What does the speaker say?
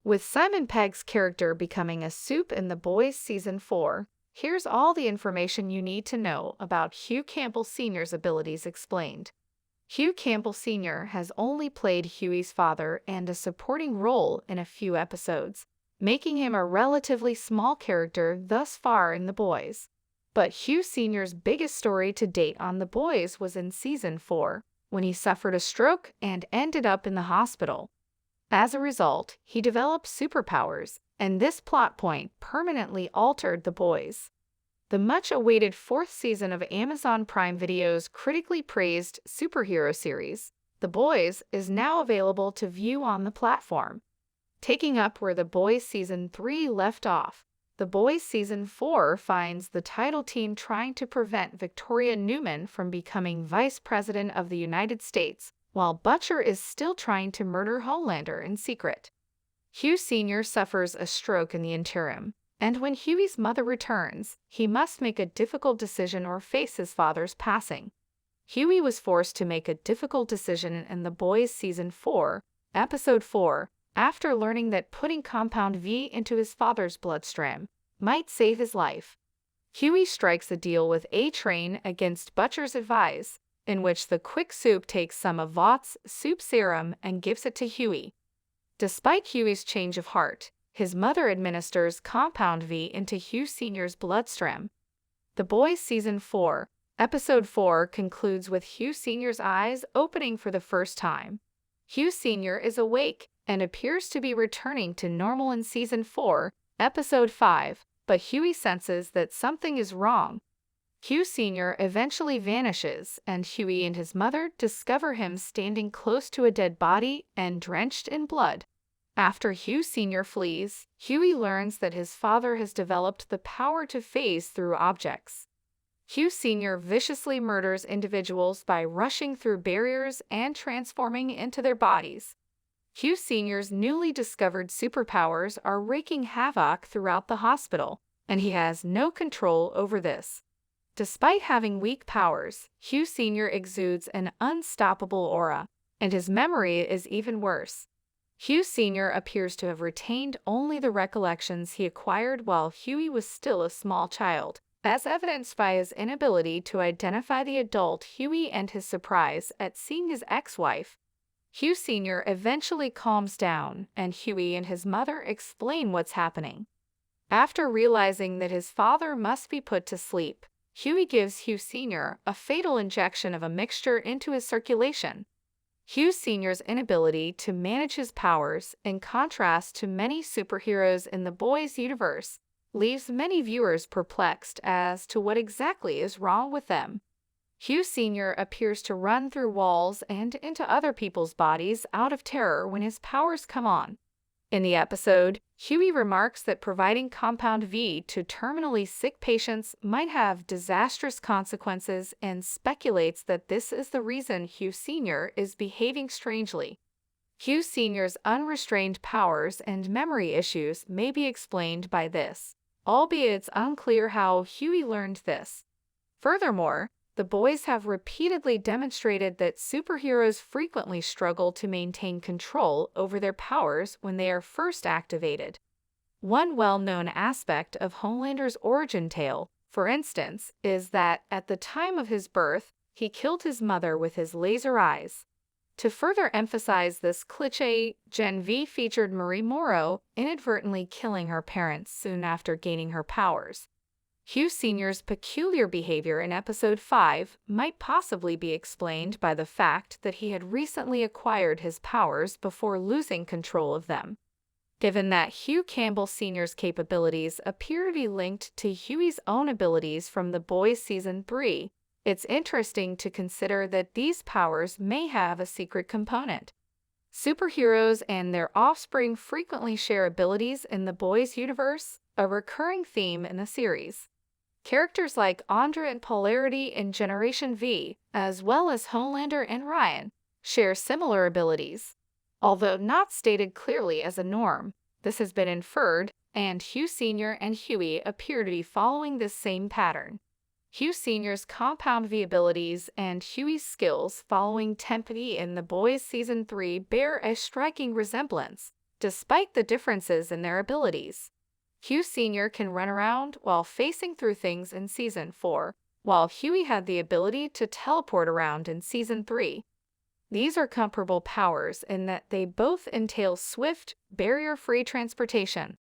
With Simon Pegg's character becoming a soup in The Boys Season 4, here's all the information you need to know about Hugh Campbell Sr.'s abilities explained. Hugh Campbell Sr. has only played Hughie's father and a supporting role in a few episodes, making him a relatively small character thus far in The Boys. But Hugh Sr.'s biggest story to date on The Boys was in Season 4, when he suffered a stroke and ended up in the hospital. As a result, he developed superpowers, and this plot point permanently altered The Boys. The much-awaited fourth season of Amazon Prime Video's critically praised superhero series, The Boys, is now available to view on the platform. Taking up where The Boys Season 3 left off, The Boys Season 4 finds the title team trying to prevent Victoria Newman from becoming Vice President of the United States, while Butcher is still trying to murder Homelander in secret. Hugh Sr. suffers a stroke in the interim, and when Hughie's mother returns, he must make a difficult decision or face his father's passing. Hughie was forced to make a difficult decision in The Boys Season 4, Episode 4, after learning that putting Compound V into his father's bloodstream might save his life. Hughie strikes a deal with A-Train against Butcher's advice, in which the Quick Soup takes some of Vought's soup serum and gives it to Hughie. Despite Hughie's change of heart, his mother administers Compound V into Hugh Sr.'s bloodstream. The Boys Season 4, Episode 4 concludes with Hugh Sr.'s eyes opening for the first time. Hugh Sr. is awake and appears to be returning to normal in Season 4, Episode 5, but Hughie senses that something is wrong. Hugh Sr. eventually vanishes, and Hughie and his mother discover him standing close to a dead body and drenched in blood. After Hugh Sr. flees, Hughie learns that his father has developed the power to phase through objects. Hugh Sr. viciously murders individuals by rushing through barriers and transforming into their bodies. Hugh Sr.'s newly discovered superpowers are wreaking havoc throughout the hospital, and he has no control over this. Despite having weak powers, Hugh Sr. exudes an unstoppable aura, and his memory is even worse. Hugh Sr. appears to have retained only the recollections he acquired while Hughie was still a small child, as evidenced by his inability to identify the adult Hughie and his surprise at seeing his ex-wife. Hugh Sr. eventually calms down, and Hughie and his mother explain what's happening. After realizing that his father must be put to sleep, Hughie gives Hugh Sr. a fatal injection of a mixture into his circulation. Hugh Sr.'s inability to manage his powers, in contrast to many superheroes in the Boys universe, leaves many viewers perplexed as to what exactly is wrong with them. Hugh Sr. appears to run through walls and into other people's bodies out of terror when his powers come on. In the episode, Hughie remarks that providing Compound V to terminally sick patients might have disastrous consequences and speculates that this is the reason Hugh Sr. is behaving strangely. Hugh Sr.'s unrestrained powers and memory issues may be explained by this, albeit it's unclear how Hughie learned this. Furthermore, the Boys have repeatedly demonstrated that superheroes frequently struggle to maintain control over their powers when they are first activated. One well-known aspect of Homelander's origin tale, for instance, is that at the time of his birth, he killed his mother with his laser eyes. To further emphasize this cliché, Gen V featured Marie Morrow inadvertently killing her parents soon after gaining her powers. Hugh Sr.'s peculiar behavior in Episode 5 might possibly be explained by the fact that he had recently acquired his powers before losing control of them. Given that Hugh Campbell Sr.'s capabilities appear to be linked to Hughie's own abilities from The Boys Season 3, it's interesting to consider that these powers may have a secret component. Superheroes and their offspring frequently share abilities in the Boys universe, a recurring theme in the series. Characters like Andra and Polarity in Generation V, as well as Homelander and Ryan, share similar abilities. Although not stated clearly as a norm, this has been inferred, and Hugh Sr. and Hughie appear to be following this same pattern. Hugh Sr.'s Compound V abilities and Hughie's skills following Temp V in The Boys Season 3 bear a striking resemblance, despite the differences in their abilities. Hugh Sr. can run around while facing through things in Season 4, while Hughie had the ability to teleport around in Season 3. These are comparable powers in that they both entail swift, barrier-free transportation.